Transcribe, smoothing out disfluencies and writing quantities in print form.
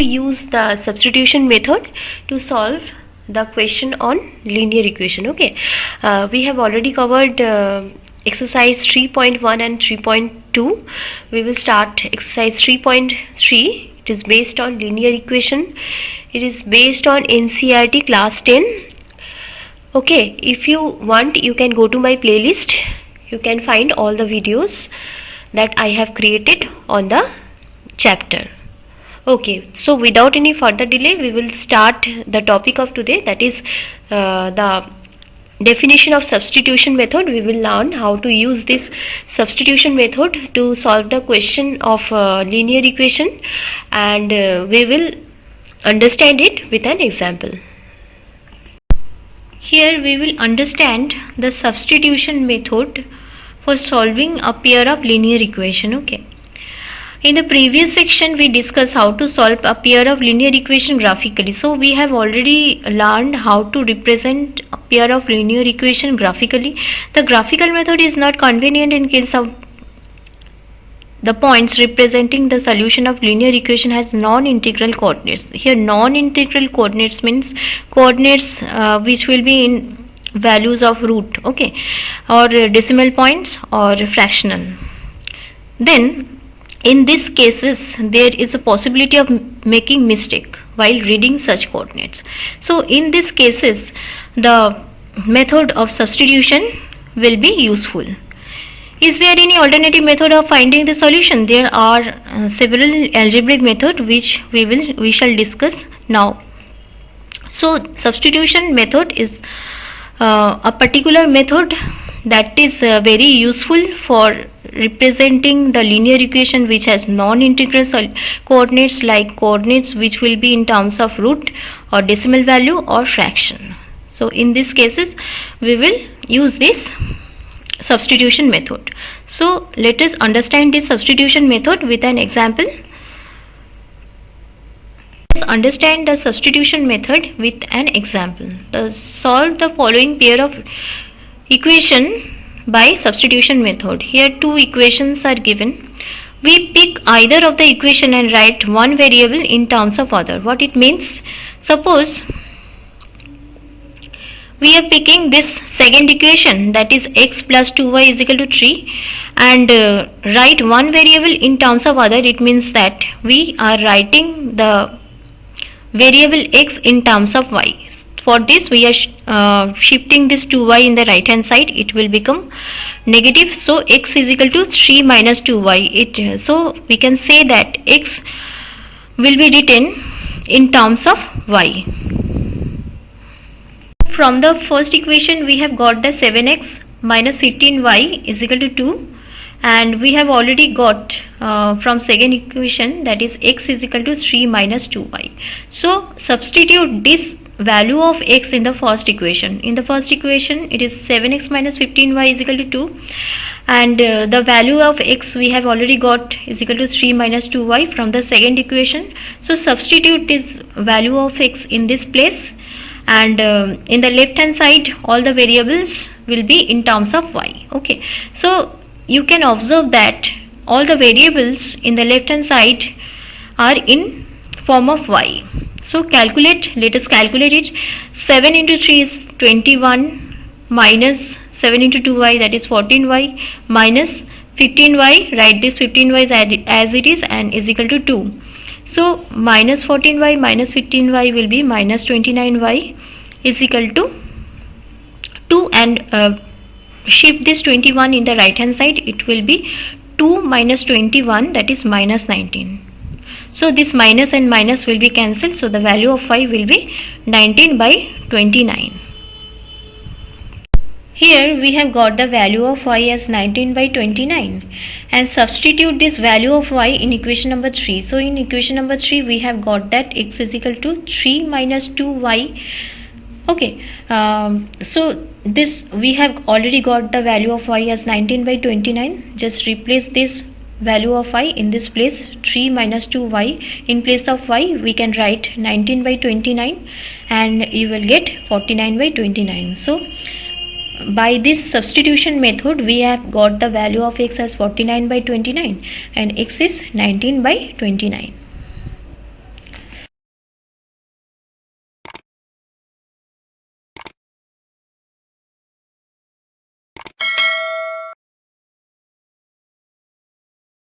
use the substitution method to solve the question on linear equation. Okay, we have already covered exercise 3.1 and 3.2. We will start exercise 3.3. It is based on linear equation. It is based on NCERT class 10. Okay, if you want, you can go to my playlist. You can find all the videos that I have created on the chapter. Okay, so without any further delay, we will start the topic of today, that is the definition of substitution method. We will learn how to use this substitution method to solve the question of linear equation, and we will understand it with an example. Here we will understand the substitution method for solving a pair of linear equation. Okay. In the previous section, we discussed how to solve a pair of linear equation graphically. So we have already learned how to represent a pair of linear equation graphically. The graphical method is not convenient in case of the points representing the solution of linear equation has non-integral coordinates. Here non-integral coordinates means coordinates which will be in values of root, okay, or decimal points or fractional. Then in these cases there is a possibility of making mistake while reading such coordinates. So in these cases the method of substitution will be useful. Is there any alternative method of finding the solution? There are several algebraic methods which we shall discuss now. So substitution method is a particular method that is very useful for representing the linear equation which has non-integral coordinates, like coordinates which will be in terms of root or decimal value or fraction. So in these cases we will use this substitution method. So let us understand this substitution method with an example. Let's understand the substitution method with an example. Solve the following pair of equation by substitution method. Here two equations are given. We pick either of the equation and write one variable in terms of other. What it means? Suppose we are picking this second equation, that is x plus 2y is equal to 3, and write one variable in terms of other. It means that we are writing the variable x in terms of y. For this we are shifting this 2y in the right hand side. It will become negative. So x is equal to 3 minus 2y. So we can say that x will be written in terms of y. From the first equation we have got the 7x minus 15y is equal to 2, and we have already got from second equation, that is x is equal to 3 minus 2y. So substitute this value of x in the first equation. In the first equation it is 7x minus 15y is equal to 2, and the value of x we have already got is equal to 3 minus 2y from the second equation. So substitute this value of x in this place, and in the left hand side all the variables will be in terms of y. Okay, so you can observe that all the variables in the left hand side are in form of y. So calculate, let us calculate it. 7 into 3 is 21 minus 7 into 2y, that is 14y, minus 15y, write this 15y as it is, and is equal to 2. So minus 14y minus 15y will be minus 29y is equal to 2, and shift this 21 in the right hand side. It will be 2 minus 21, that is minus 19. So this minus and minus will be cancelled. So the value of y will be 19 by 29. Here we have got the value of y as 19 by 29, and substitute this value of y in equation number 3. So in equation number 3 we have got that x is equal to 3 minus 2y. Okay, so this we have already got the value of y as 19 by 29. Just replace this value of y in this place, 3 minus 2y. In place of y we can write 19 by 29, and you will get 49 by 29. So by this substitution method we have got the value of x as 49 by 29 and x is 19 by 29.